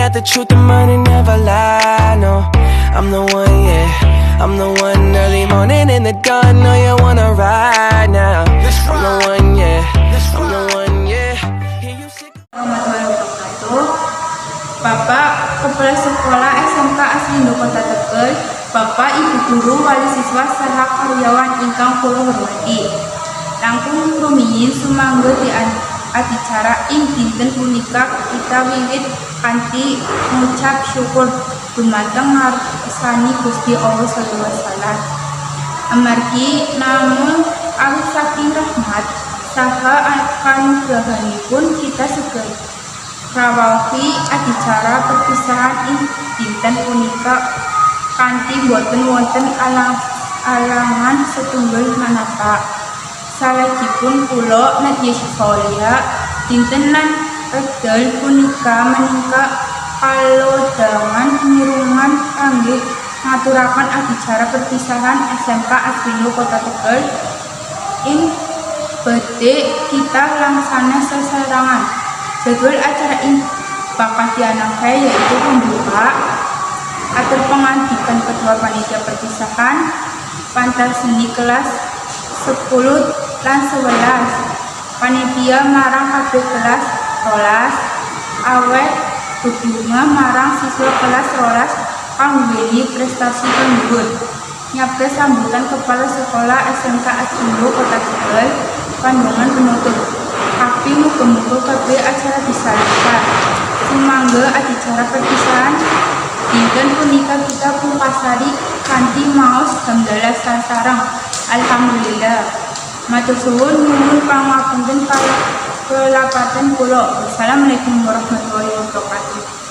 got the truth, the money never lie, no. I'm the one, yeah, I'm the one. Early morning in the dawn, know you wanna ride now. I'm the one, yeah, I'm the one, yeah. Warahmatullahi wabarakatuh. Bapak Kepala Sekolah SMK Aslindo Kota Tegal, Bapak Ibu Guru, Wali Siswa saha karyawan ingkang kula hormati. Langkung rumiyin sumangga di adicara ing dinten punika kita wiwit kanthi ngucap syukur dumateng ngarsani Gusti Allah sallallahu alaihi wasallam. Amargi namung awit saking rahmat saha kanugrahanipun kita segera rawahi adicara perpisahan ing dinten punika kanthi boten wonten alangan setunggal manapa. Salajipun kula Nadia Syifalia dinten lan wekdal punika menika kalodhangan mirungan kangge ngaturaken adicara perpisahan SMK Aslindo Kota Tegal ing badhe kita langsana sesarangan. Jadwal acara ing bakal dianake yaitu pembuka, atur pengantikan ketua panitia perpisahan, pentas seni kelas 10 lan 11, panitia marang kabeh kelas 12, awet bebunga marang siswa kelas 12 kang nduweni prestasi unggul. Nyabda sambutan Kepala Sekolah SMK Aslindo Kota Tegal, kandungan penutup. Tapi muga-muga kabeh acara bisa lancar. Sumangga adicara perpisahan dinten punika kita pungkasari kanthi maos gambaran sareng. Alhamdulillah. Matur suwun nyuwun pangapunten kalapatan kula. Wassalamualaikum warahmatullahi wabarakatuh.